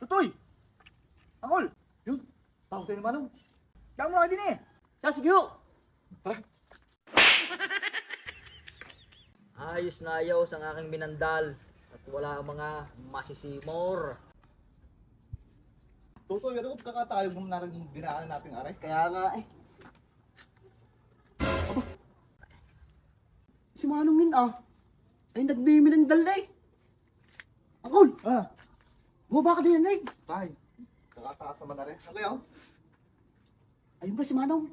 Tutoy! Angkol! Yun, tawag tayo naman. Kaya mo na din eh! Siya, sige ho. Tara. Ayos na ayos ang aking binandal at wala ang mga masisimor. Tutoy, ano kung kakatayo mo na rin dinaanan natin aray? Kaya nga eh. Aba. Si Manong yun ay nagbiminandal na eh. Angkol, Ah, bumaba ka din yan eh. tay. Kakataas naman na rin. Ano kaya? Ayun ba si Manong?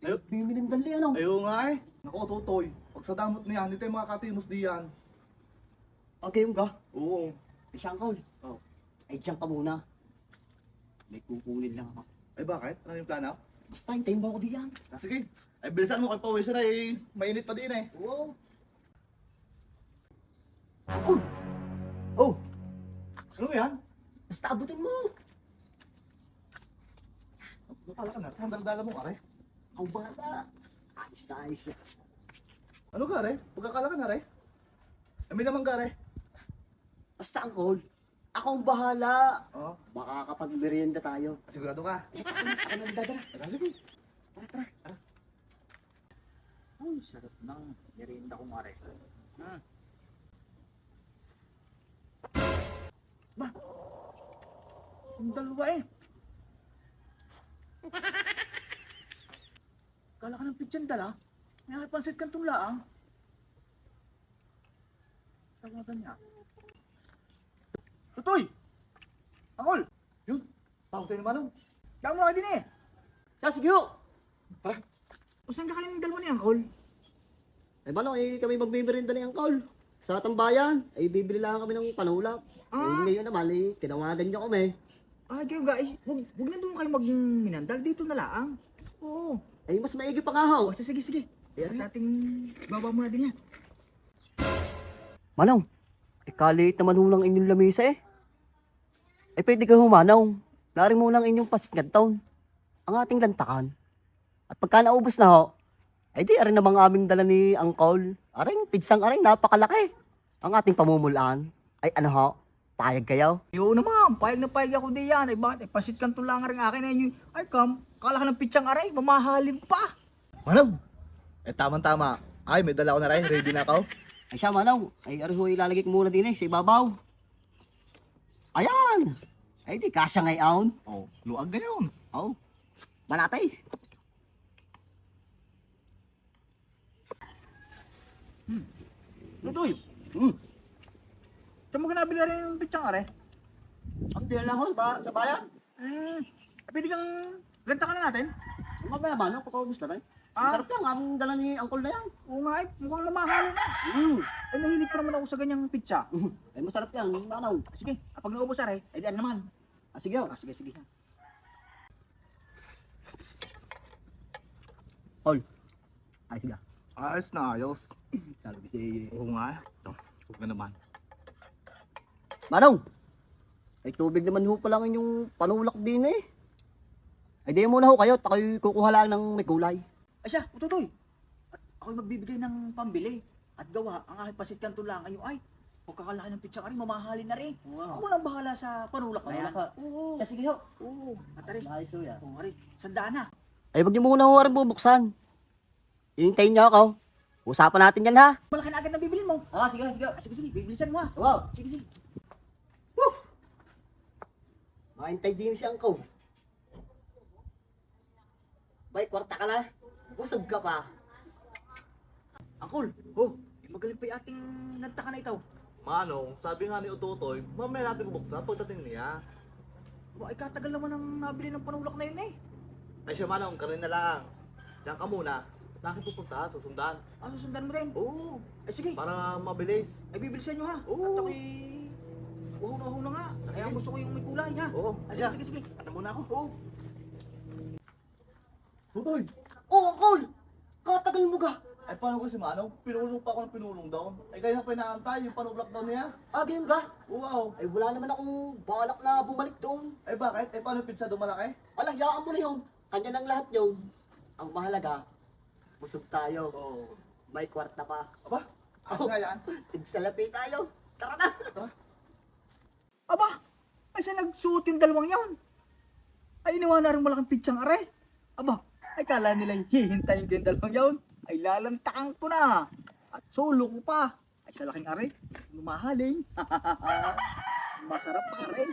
Ayun. Nagbiminandal na yan Ayaw nga eh. Naku, Tutoy. Pag sa damot na yan, hindi tayo makakatimos diyan. Okay yung ka? Oo. Ay siya, Angkol. Oh. Ay diyan ka muna. May kukunin lang ako. Ay bakit? Ano yung plano? Basta hintayin mo ako diyan. Ah, sige. Ay bilisan mo kay pawisan na eh. Mainit pa din eh. Oo. Angkol, Oh. Ano yan? basta abutin mo. Nakala ka na. Ang dala mo aray. Ang bata. Ayos na ayos na. Ano ka aray? Pagkakala ka na aray? May naman ka aray. Basta, Angkol, ako ang bahala. Oo. Makakapag-merienda tayo. Sigurado ka. Ako na nagdadala. Ah, sige. Tara, tara. Ay, sarap ng merienda ko mare. Yung dalawa eh! Kala ka ng pityan dala? May nakipansit kang tulaang. Tawagan niya. Tutoy! Angkol! Yun. Tawag tayo naman. Kaya mo na din eh! Siya, sige ho. Tara. O saan ka kayo ng dalawa ni Angkol? Ay, Manong, kami magmimerienda ni Angkol. Sa tambayan, ay bibili lang kami ng panulak. Ah. Ngayon naman, tinawagan niyo kami. Ay, kayo guys, huwag na doon kayo magminandal. Dito na laang. Oo. Ay, mas maigi pa nga ho. O, sige, sige. At ating baba muna din yan. Manong, kalit naman ho lang inyong lamisa eh. Ay, pwede ka ho, Manong. Lari mo lang inyong pasit taon. Ang ating lantakan. At pagka naubos na ho, ay di, arin namang aming dala ni Angkol. Aring, pidsang aring, napakalaki. Ang ating pamumulaan. Ay, ano ho, payag kayo? Yo naman, payag na payag ako di yan. Ay bakit? Ay pasit kang tulangan rin akin na inyo. Ay kala ka ng pitsang aray, mamahalin pa. Manong! Eh tama-tama. Ay, may dala ko na rin. Ready na ako. Ay siya, Manong. Ay, arin ho, ilalagay ko muna din eh, sa ibabaw. Ayan! Ay, di, kasya ngayon. Oh, luag ngayon. Oh, manatay. Tutoy, Hmm. saan mo kinabili rin yung pitsang aray? Ang din lang ho, sa bayan. Pwede kang renta ka na natin? Mamaya, Manong, pagkaubos na rin. Ah. Sarap lang, ang dala ni Angkol na yan. Oo nga, mukhang mamahalin na. Ay nahilig pa naman ako sa ganyang pitsa. Ay, masarap yan, Manong. Sige, pag naubos aray, ay diyan naman. Ah, sige ho. Sige, sige. Ol. Ay, sige. Ayos na ayos. Sabi si... Oo nga. Ito, huwag na naman. Manong! Ay, tubig naman ho pa lang yung panulak din eh. Ay, di muna ho kayo. At ako'y kukuha lang ng may kulay. Ay siya, Tutoy. At ako'y magbibigay ng pambili. At gawa, ang aking pasit kang tulangan yung ay, pagkakalaki ng pitsang aray, mamahalin na rin. Wow. Ako nang bahala sa panulak na yan. Panulak ka. Oo. Siya, sige ho. Oo. At aray, Ayos ho yan. oo, aray, sandaan na. Ay, wag niyo muna ho rin bubuksan. Hihintayin niyo ako. Usapan natin yan ha. Malaki na agad na bibilin mo. Ah, sige, sige. Ah, sige, sige, bibilisan mo ha. Wow. Sige, sige. Makahintay din si Angkol. Bay, kwarta ka na. Busog ka pa. Angkol, oh, magaling pa yung ating nantaka na ikaw. Manong, sabi nga ni Utotoy, mamaya natin bubuksan pagdating niya. Ay katagal naman ang nabili ng panulak na yun eh. Ay siya Manong, karoon na lang. Diyan ka muna. At aking pupunta, susundan. Ah, susundan mo rin. Oo, Ay sige, para mabilis. ay bibilisan nyo ha. Oo. At ako'y uhong na nga. Kaya Sige. gusto ko yung may kulay ha. Oo, Ay, ayan. sige, sige. Ano muna ako? Oo. Tutoy! Oh, Angkol! Katagal mo ka. Ay paano ko si Manong? Pinulong pa ako ng pinulong daw. Ay kaya na pinaantay yung panulak daw niya. Ah, ganyan ka? Wow! Ay, wala naman akong balak na bumalik doon. Ay bakit? Ay paano yung pizza dumalaki? Alang, yaan mo na yun. Kanya ng lahat yun. Ang mahalaga, busog tayo. Oo. May kwarta pa. Aba, ayos nga yan. Tigsalapi tayo. Tara na. Aba, Ay sa nagsuot yung dalawang yon. Ay inawa na rin malaking pitsang are. Aba, ay kala nila hihintayin ko yung dalawang yon. Ay lalantakan ko na. At solo ko pa. Ay sa laking are, lumahaling. Masarap pa rin.